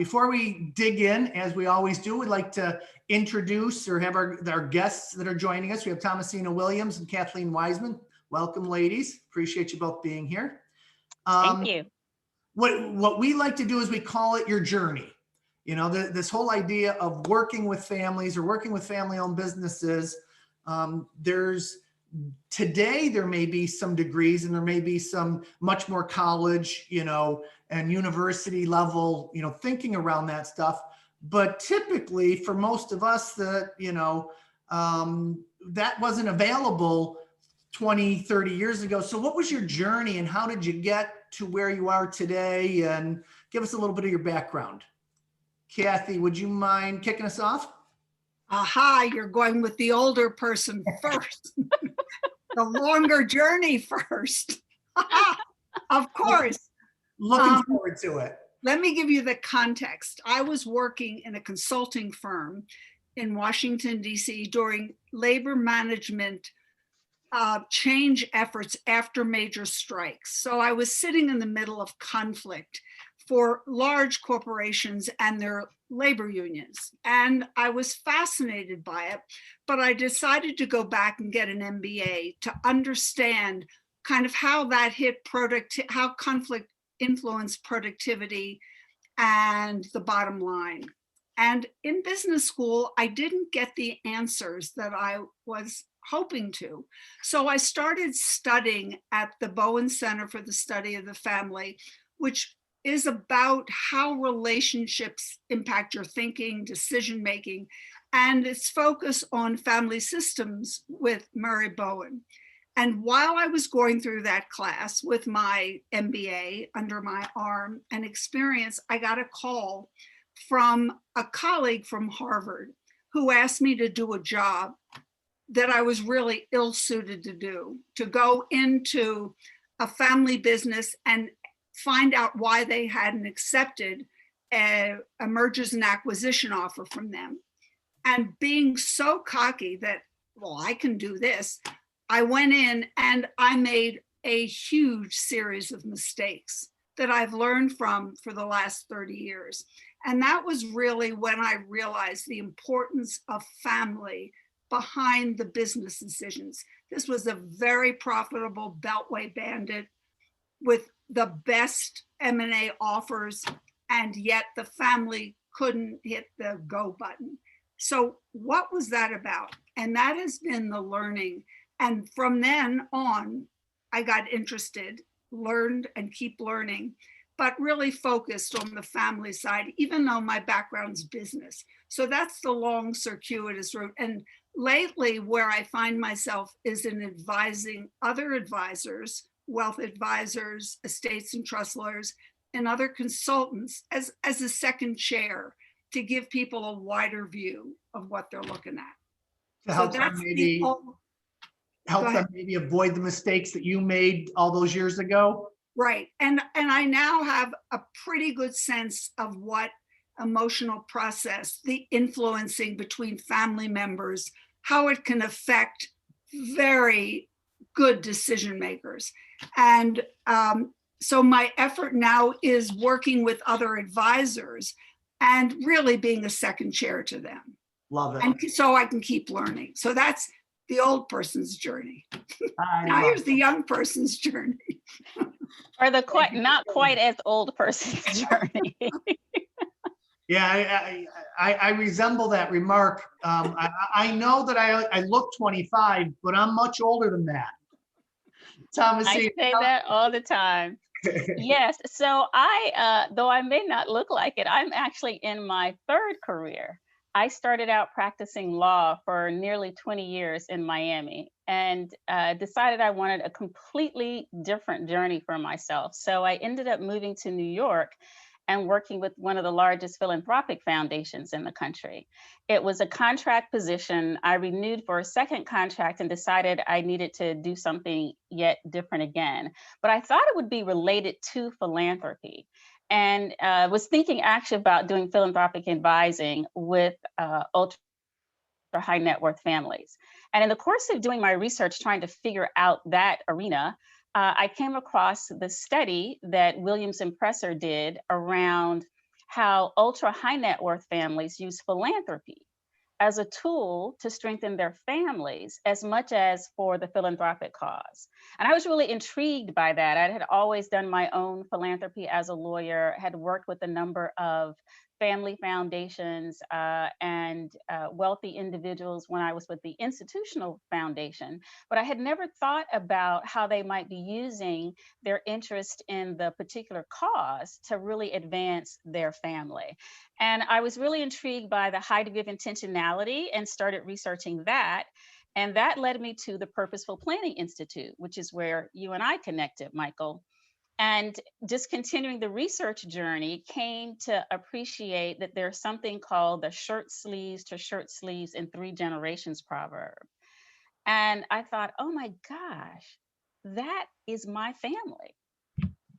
Before we dig in, as we always do, we'd like to introduce or have our guests that are joining us. We have Thomasina Williams and Kathleen Wiseman. Welcome, ladies. Appreciate you both being here. Thank you. What we like to do is we call it your journey. You know, this whole idea of working with families or working with family-owned businesses. Today there may be some degrees and there may be some much more college, and university level, thinking around that stuff. But typically for most of us that wasn't available 20, 30 years ago. So what was your journey and how did you get to where you are today? And give us a little bit of your background. Kathy, would you mind kicking us off? Aha, you're going with the older person first. The longer journey first. Of course. Looking forward to it. Let me give you the context. I was working in a consulting firm in Washington, D.C. during labor management change efforts after major strikes. So I was sitting in the middle of conflict for large corporations and their labor unions. And I was fascinated by it, but I decided to go back and get an MBA to understand kind of how that how conflict influenced productivity and the bottom line. And in business school, I didn't get the answers that I was hoping to. So I started studying at the Bowen Center for the Study of the Family, which is about how relationships impact your thinking, decision-making, and its focus on family systems with Murray Bowen. And while I was going through that class with my MBA under my arm and experience, I got a call from a colleague from Harvard who asked me to do a job that I was really ill-suited to do, to go into a family business and find out why they hadn't accepted a mergers and acquisition offer from them. And being so cocky that, well, I can do this, I went in and I made a huge series of mistakes that I've learned from for the last 30 years. And that was really when I realized the importance of family behind the business decisions. This was a very profitable Beltway bandit with the best M&A offers, and yet the family couldn't hit the go button. So what was that about? And that has been the learning. And from then on, I got interested, learned and keep learning, but really focused on the family side, even though my background's business. So that's the long circuitous route. And lately where I find myself is in advising other advisors, wealth advisors, estates and trust lawyers, and other consultants as a second chair to give people a wider view of what they're looking at. To help them maybe avoid the mistakes that you made all those years ago. Right. And I now have a pretty good sense of what emotional process, the influencing between family members, how it can affect very good decision makers. And so my effort now is working with other advisors and really being a second chair to them. Love it. And so I can keep learning. So that's the old person's journey. Now here's the young person's journey. Or the not quite as old person's journey. Yeah, I resemble that remark. I know that I look 25, but I'm much older than that. Thomasina. I say that all the time. Yes, so though I may not look like it, I'm actually in my third career. I started out practicing law for nearly 20 years in Miami and decided I wanted a completely different journey for myself. So I ended up moving to New York and working with one of the largest philanthropic foundations in the country. It was a contract position. I renewed for a second contract and decided I needed to do something yet different again. But I thought it would be related to philanthropy. And was thinking actually about doing philanthropic advising with ultra high net worth families. And in the course of doing my research, trying to figure out that arena, I came across the study that Williams and Presser did around how ultra high net worth families use philanthropy as a tool to strengthen their families as much as for the philanthropic cause. And I was really intrigued by that. I had always done my own philanthropy as a lawyer, had worked with a number of family foundations and wealthy individuals when I was with the institutional foundation, but I had never thought about how they might be using their interest in the particular cause to really advance their family. And I was really intrigued by the high degree of intentionality and started researching that. And that led me to the Purposeful Planning Institute, which is where you and I connected, Michael. And just continuing the research journey, came to appreciate that there's something called the shirt sleeves to shirt sleeves in 3 generations proverb. And I thought, oh my gosh, that is my family.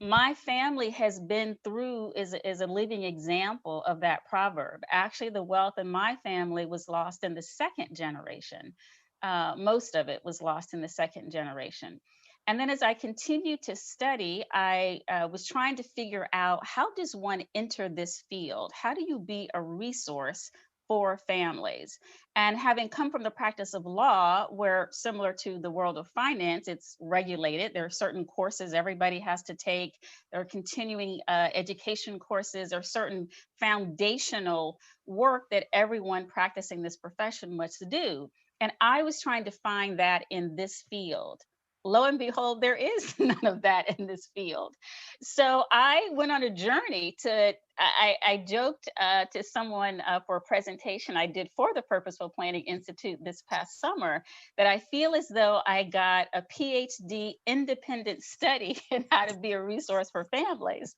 My family has been through, is a living example of that proverb. Actually, the wealth in my family was lost in the 2nd generation. Most of it was lost in the 2nd generation. And then as I continued to study, I was trying to figure out, how does one enter this field? How do you be a resource for families? And having come from the practice of law, where similar to the world of finance, it's regulated. There are certain courses everybody has to take. There are continuing education courses. There are certain foundational work that everyone practicing this profession must do. And I was trying to find that in this field. Lo and behold, there is none of that in this field. So I went on a journey to, I joked to someone for a presentation I did for the Purposeful Planning Institute this past summer, that I feel as though I got a PhD independent study in how to be a resource for families.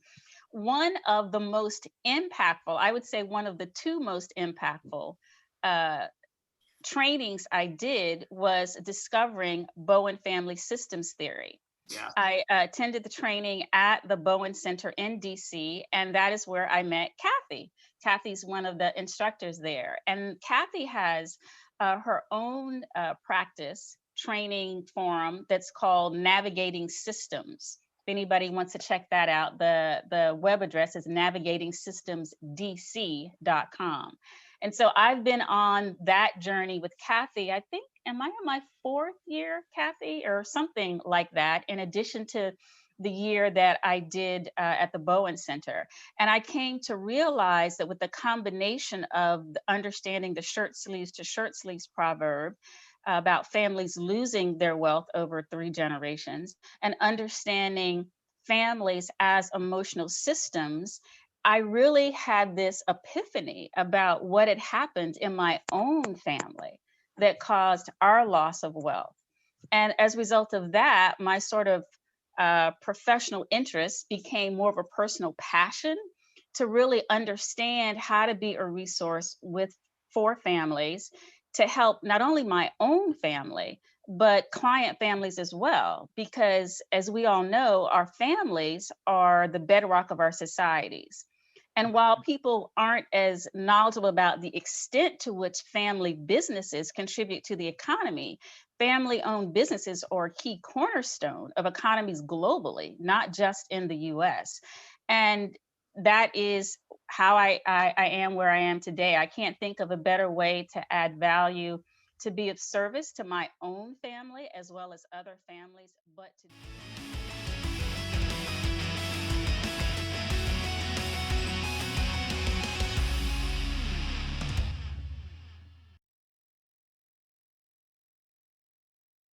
One of the most impactful, I would say one of the 2 most impactful trainings I did was discovering Bowen family systems theory. Yeah. I attended the training at the Bowen Center in DC, and that is where I met Kathy. Kathy's one of the instructors there. And Kathy has her own practice training forum that's called Navigating Systems. If anybody wants to check that out, the web address is navigatingsystemsdc.com. And so I've been on that journey with Kathy. I think, am I in my 4th year, Kathy, or something like that, in addition to the year that I did at the Bowen Center. And I came to realize that with the combination of understanding the shirt sleeves to shirt sleeves proverb, about families losing their wealth over 3 generations, and understanding families as emotional systems, I really had this epiphany about what had happened in my own family that caused our loss of wealth. And as a result of that, my sort of professional interest became more of a personal passion to really understand how to be a resource for families, to help not only my own family, but client families as well. Because as we all know, our families are the bedrock of our societies. And while people aren't as knowledgeable about the extent to which family businesses contribute to the economy, family-owned businesses are a key cornerstone of economies globally, not just in the US. And that is how I am where I am today. I can't think of a better way to add value, to be of service to my own family as well as other families, but to